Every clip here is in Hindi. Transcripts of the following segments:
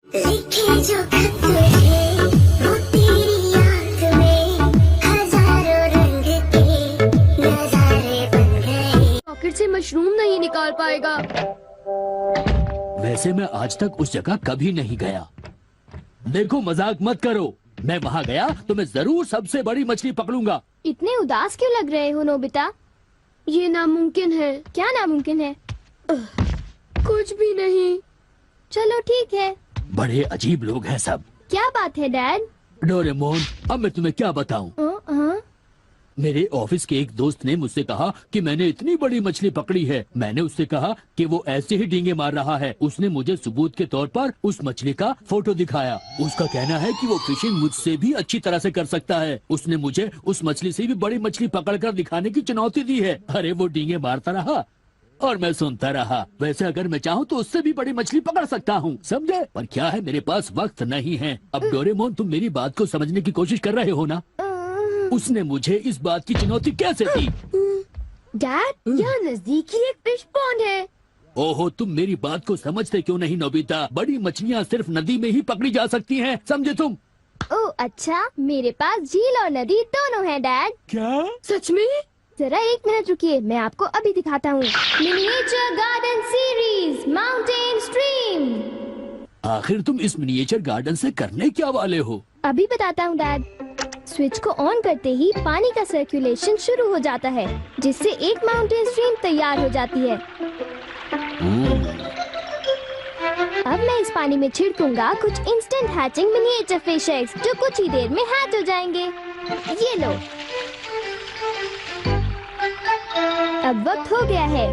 लिखे जो खत थे वो तेरी याद में हजारों रंग के नजारे बन गए। पॉकेट से मशरूम नहीं निकाल पाएगा। वैसे मैं आज तक उस जगह कभी नहीं गया। देखो मजाक मत करो, मैं वहाँ गया तो मैं जरूर सबसे बड़ी मछली पकड़ूंगा। इतने उदास क्यों लग रहे हो नोबिता? ये नामुमकिन है। क्या नामुमकिन है? कुछ भी नहीं। चलो ठीक है। बड़े अजीब लोग हैं सब। क्या बात है डैड? डोरेमोन, अब मैं तुम्हें क्या बताऊं? मेरे ऑफिस के एक दोस्त ने मुझसे कहा कि मैंने इतनी बड़ी मछली पकड़ी है। मैंने उससे कहा कि वो ऐसे ही डींगे मार रहा है। उसने मुझे सबूत के तौर पर उस मछली का फोटो दिखाया। उसका कहना है कि वो फिशिंग मुझसे भी अच्छी तरह से कर सकता है। उसने मुझे उस मछली से भी बड़ी मछली पकड़कर दिखाने की चुनौती दी है। अरे वो डींगे मारता रहा और मैं सुनता रहा। वैसे अगर मैं चाहूँ तो उससे भी बड़ी मछली पकड़ सकता हूँ, समझे? पर क्या है, मेरे पास वक्त नहीं है। अब डोरेमोन, तुम मेरी बात को समझने की कोशिश कर रहे हो ना? उसने मुझे इस बात की चुनौती कैसे दी? डैड, यहाँ नजदीकी एक फिश पॉन्ड है। ओहो, तुम मेरी बात को समझते क्यों नहीं नोबिता? बड़ी मछलियाँ सिर्फ नदी में ही पकड़ी जा सकती हैं, समझे तुम? ओह अच्छा, मेरे पास झील और नदी दोनों हैं डैड। क्या? सच में? जरा एक मिनट रुकिए, मैं आपको अभी दिखाता हूँ। Miniature garden series mountain stream. आखिर तुम इस मिनिएचर गार्डन से करने क्या वाले हो? अभी बताता हूँ डैड। स्विच को ऑन करते ही पानी का सर्कुलेशन शुरू हो जाता है, जिससे एक माउंटेन स्ट्रीम तैयार हो जाती है। अब मैं इस पानी में छिड़कूंगा कुछ instant hatching miniature fish eggs, जो कुछ ही देर में हैच हो जाएंगे। ये लो। अब वक्त हो गया है।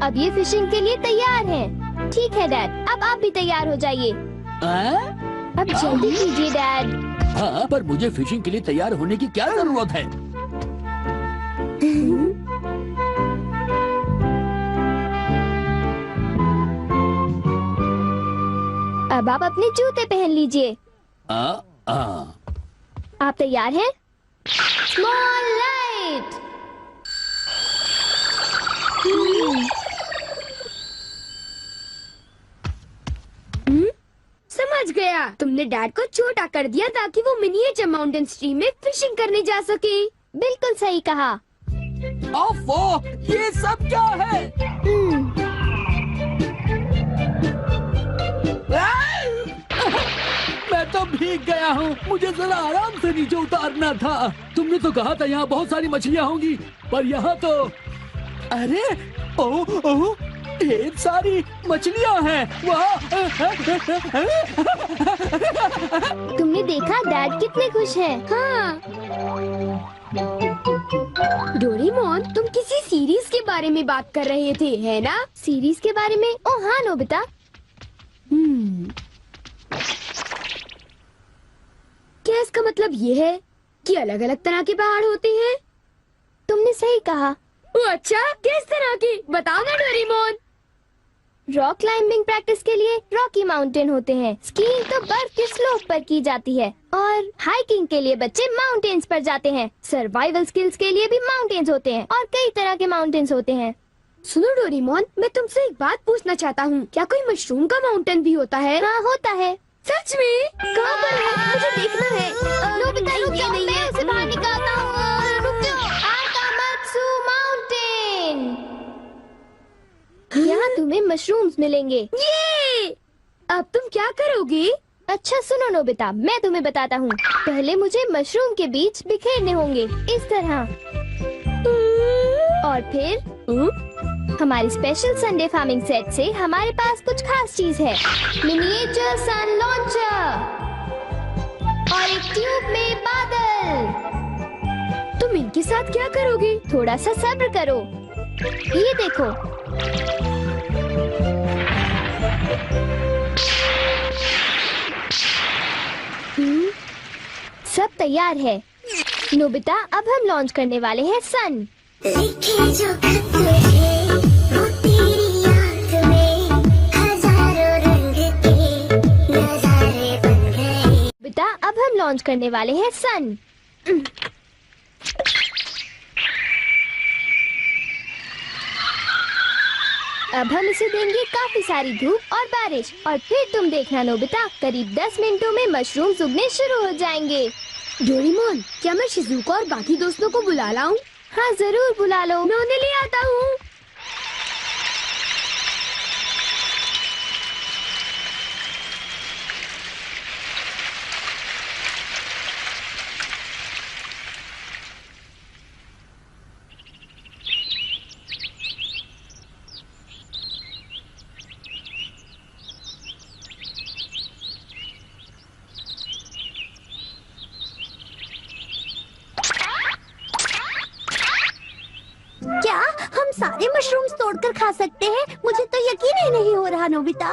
अब ये फिशिंग के लिए तैयार हैं। ठीक है डैड, अब आप भी तैयार हो जाइए। अब जल्दी कीजिए डैड। हाँ, पर मुझे फिशिंग के लिए तैयार होने की क्या जरूरत है? अब आप अपने जूते पहन लीजिए। आप तैयार हैं? Small light. समझ गया, तुमने डैड को छोटा कर दिया ताकि वो मिनिएचर माउंटेन स्ट्रीम में फिशिंग करने जा सके। बिल्कुल सही कहा। ओफो, ये सब क्या है? मैं तो भीग गया हूँ। मुझे जरा आराम से नीचे उतारना था। तुमने तो कहा था यहाँ बहुत सारी मछलियाँ होंगी, पर यहाँ तो अरे ओह, ढेर सारी मछलियाँ हैं। वाह! तुमने देखा डैड कितने खुश हैं? हाँ। डोरेमोन, तुम किसी सीरीज के बारे में बात कर रहे थे, है ना? सीरीज के बारे में? ओह हाँ नोबिता। क्या इसका मतलब ये है कि अलग अलग तरह के पहाड़ होते हैं? तुमने सही कहा। ओह अच्छा, किस तरह की? बताओ ना डोरेमोन। रॉक क्लाइंबिंग प्रैक्टिस के लिए रॉकी माउंटेन होते हैं। स्कीइंग तो बर्फ के स्लोप पर की जाती है और हाइकिंग के लिए बच्चे माउंटेन्स पर जाते हैं। सर्वाइवल स्किल्स के लिए भी माउंटेन्स होते हैं और कई तरह के माउंटेन्स होते हैं। सुनो डोरेमोन, मैं तुमसे एक बात पूछना चाहता हूँ। क्या कोई मशरूम का माउंटेन भी होता है? हाँ होता है। सच में? कहाँ पर है? मुझे देखना है। नोबिता रुक जाओ, मैं उसे बाहर निकालता हूँ। रुक जाओ। आकामात्सु माउंटेन। यहाँ तुम्हें मशरूम्स मिलेंगे। ये! अब तुम क्या करोगे? अच्छा सुनो नोबिता, मैं तुम्हें बताता हूँ। पहले मुझे मशरूम के बीज बिखेरने होंगे, इस तरह। और फिर हमारी स्पेशल संडे फार्मिंग सेट से हमारे पास कुछ खास चीज है। मिनिएचर सन लॉन्चर और एक ट्यूब में बादल। तुम इनके साथ क्या करोगे? थोड़ा सा सब्र करो। ये देखो। सब तैयार है नोबिता। अब हम लॉन्च करने वाले हैं सन। लिखे जो खत थे वो तेरी याद में हजारों रंग के नजारे बन गए। बेटा, अब हम लॉन्च करने वाले हैं सन। अब हम इसे देंगे काफी सारी धूप और बारिश, और फिर तुम देखना नोबिता, करीब 10 मिनटों में मशरूम्स उगने शुरू हो जाएंगे। डोरेमोन, क्या मैं शिजुका और बाकी दोस्तों को बुला लाऊं? हाँ जरूर बुला लो, मैं उन्हें ले आता हूँ। क्या हम सारे मशरूम्स तोड़कर खा सकते हैं? मुझे तो यकीन ही नहीं हो रहा नोबिता।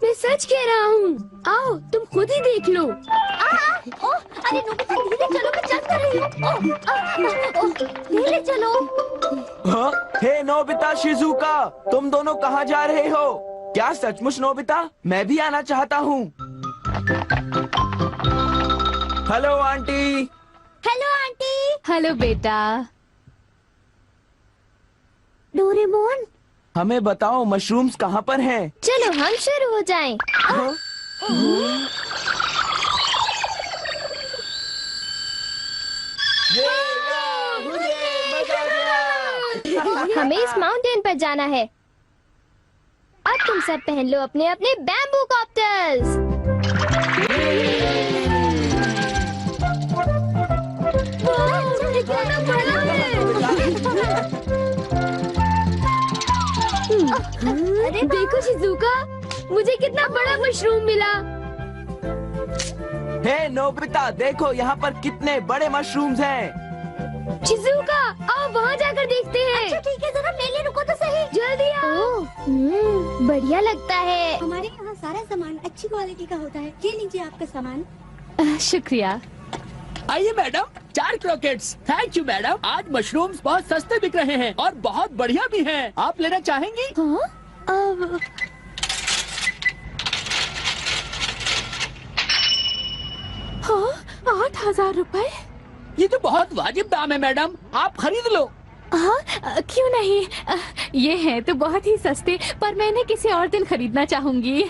मैं सच कह रहा हूँ, आओ तुम खुद ही देख लो। ओह, अरे नोबिता धीरे चलो, मैं चल कर रही हूँ। धीरे चलो। हाँ? हे नोबिता, शिजुका, तुम दोनों कहाँ जा रहे हो? क्या सचमुच नोबिता? मैं भी आना चाहता हूँ। Hello aunty. Hello aunty. Hello बेटा। डोरेमोन, हमें बताओ मशरूम्स कहाँ पर हैं? चलो हम शुरू हो जाएं। हाँ? हमें इस माउंटेन पर जाना है। अब तुम सब पहन लो अपने अपने बैम्बू कॉप्टर्स। अरे देखो शिजुका, मुझे कितना बड़ा मशरूम मिला। हे नोबिता, देखो यहाँ पर कितने बड़े मशरूम्स हैं। शिजुका, आओ वहाँ जाकर देखते हैं। अच्छा ठीक है, जरा मेरे लिए रुको तो सही। जल्दी आओ। बढ़िया लगता है। हमारे यहाँ सारा सामान अच्छी क्वालिटी का होता है। ये लीजिए आपका सामान। शुक्रिया। आइए madam, 4 croquettes. Thank you madam. आज मशरूम्स बहुत सस्ते बिक रहे हैं और बहुत बढ़िया भी हैं। आप लेना चाहेंगी? हाँ? हाँ, 8,000 रुपए। ये तो बहुत वाजिब दाम है मैडम, आप खरीद लो। हाँ, क्यों नहीं। ये है तो बहुत ही सस्ते, पर मैं इन्हें किसी और दिन खरीदना चाहूंगी।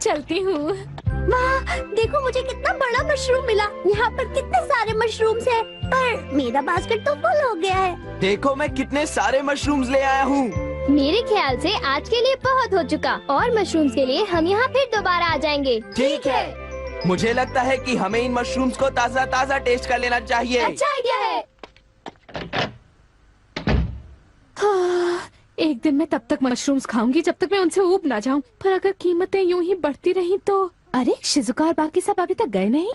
चलती हूँ। वाह, देखो मुझे कितना बड़ा मशरूम मिला। यहाँ पर कितने सारे मशरूम्स हैं, पर मेरा बास्केट तो फुल हो गया है। देखो मैं कितने सारे मशरूम्स ले आया हूँ। मेरे ख्याल से आज के लिए बहुत हो चुका, और मशरूम्स के लिए हम यहाँ फिर दोबारा आ जाएंगे। ठीक है। मुझे लगता है कि हमें इन मशरूम्स को ताज़ा ताज़ा टेस्ट कर लेना चाहिए। अच्छा आइडिया है। हाँ, एक दिन मैं तब तक मशरूम्स खाऊंगी जब तक मैं उनसे ऊब ना जाऊं। पर अगर कीमतें यूं ही बढ़ती रही तो। अरे शिजुका और बाकी सब अभी तक गए नहीं।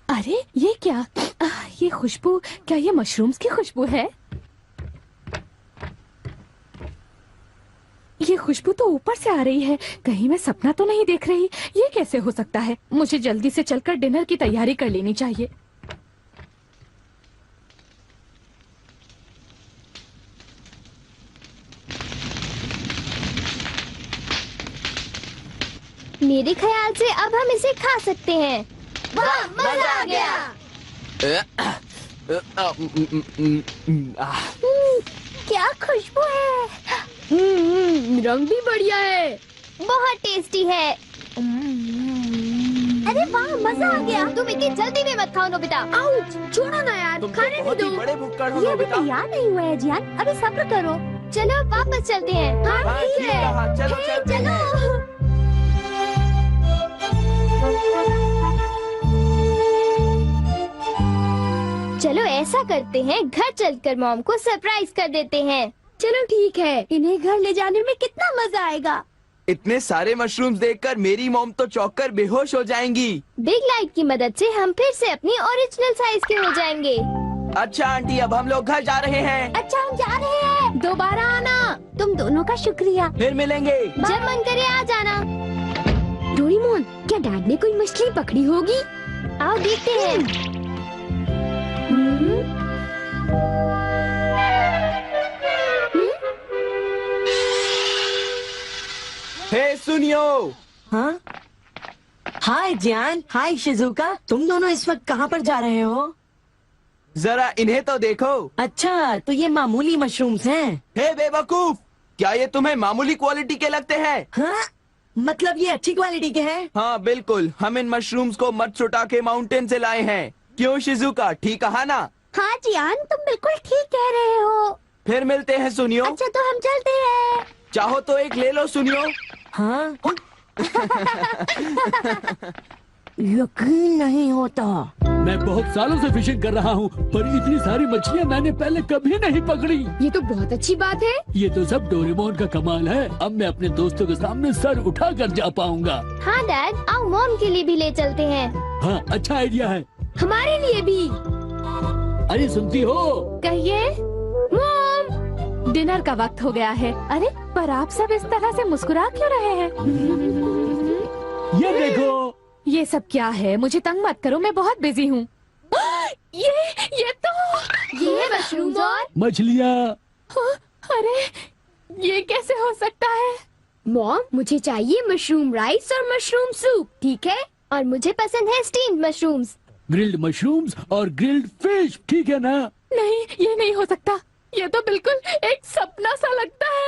अरे ये क्या? ये खुशबू, क्या ये मशरूम्स की खुशबू है? ये खुशबू तो ऊपर से आ रही है, कहीं मैं सपना तो नहीं देख रही। ये कैसे हो सकता है? मुझे जल्दी से चलकर डिनर की तैयारी कर लेनी चाहिए। मेरे ख्याल से अब हम इसे खा सकते हैं। वाह, मजा आ गया। क्या खुशबू है। रंग भी बढ़िया है। बहुत टेस्टी है। अरे वाह, मजा आ गया। तुम इतनी जल्दी में मत खाओ नोबिता। आउच, छोड़ो ना यार, तुम तो खाने भी बहुत ही दो। बड़े भुक्कड़ हो ये अभी नोबिता। तैयार नहीं हुआ है जियान, अभी सब्र करो। चलो वापस चलते हैं। हाँ, ठीक कहा, चलो हे, चलते हैं। चलो ऐसा करते हैं, घर चलकर मॉम को सरप्राइज कर देते हैं। चलो ठीक है। इन्हें घर ले जाने में कितना मजा आएगा। इतने सारे मशरूम्स देखकर मेरी मॉम तो चौंक कर बेहोश हो जाएंगी। बिग लाइट की मदद से हम फिर से अपनी ओरिजिनल साइज के हो जाएंगे। अच्छा आंटी, अब हम लोग घर जा रहे हैं। अच्छा हम जा रहे हैं। दोबारा आना। तुम दोनों का शुक्रिया। फिर मिलेंगे। जब मन करे आ जाना। डोरेमोन, क्या डैड ने कोई मछली पकड़ी होगी? आओ देखते हैं। हे सुनियो। हाँ? हाय जियान, हाय शिजुका, तुम दोनों इस वक्त कहाँ पर जा रहे हो? जरा इन्हें तो देखो। अच्छा, तो ये मामूली मशरूम्स हैं। हे बेवकूफ, क्या ये तुम्हें मामूली क्वालिटी के लगते हैं? हाँ? मतलब ये अच्छी क्वालिटी के हैं? हाँ बिल्कुल, हम इन मशरूम्स को मत्सुटा के माउंटेन से लाए हैं। क्यों शिजुका, ठीक कहा ना? हाँ जियान, तुम बिल्कुल ठीक कह रहे हो। फिर मिलते हैं सुनियो। अच्छा तो हम चलते हैं। चाहो तो एक ले लो सुनियो। हाँ? यकीन नहीं होता। मैं बहुत सालों से फिशिंग कर रहा हूँ, पर इतनी सारी मछलियाँ मैंने पहले कभी नहीं पकड़ी। ये तो बहुत अच्छी बात है। ये तो सब डोरेमोन का कमाल है। अब मैं अपने दोस्तों के सामने सर उठा कर जा पाऊंगा। हाँ डैड, आओ मॉम के लिए भी ले चलते हैं। हाँ, अच्छा आइडिया है। हमारे लिए भी। अरे सुनती हो? कहिए। मॉम, डिनर का वक्त हो गया है। अरे पर आप सब इस तरह से मुस्कुरा क्यों रहे हैं? ये देखो। ये सब क्या है? मुझे तंग मत करो, मैं बहुत बिजी हूँ। ये तो ये है मशरूम्स और मछलियाँ। अरे ये कैसे हो सकता है? मॉम, मुझे चाहिए मशरूम राइस और मशरूम सूप, ठीक है? और मुझे पसंद है स्टीम्ड मशरूम्स। ग्रिल्ड मशरूम्स और ग्रिल्ड फिश, ठीक है ना? नहीं, ये नहीं हो सकता। ये तो बिल्कुल एक सपना सा लगता है।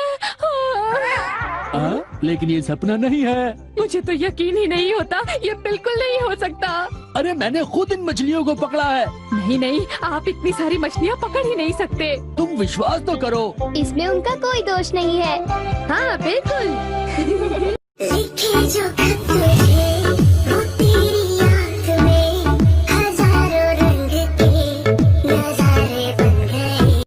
लेकिन ये सपना नहीं है। मुझे तो यकीन ही नहीं होता, ये बिल्कुल नहीं हो सकता। अरे मैंने खुद इन मछलियों को पकड़ा है। नहीं नहीं, आप इतनी सारी मछलियाँ पकड़ ही नहीं सकते। तुम विश्वास तो करो। इसमें उनका कोई दोष नहीं है। हाँ बिल्कुल। लिखे जो खत हैं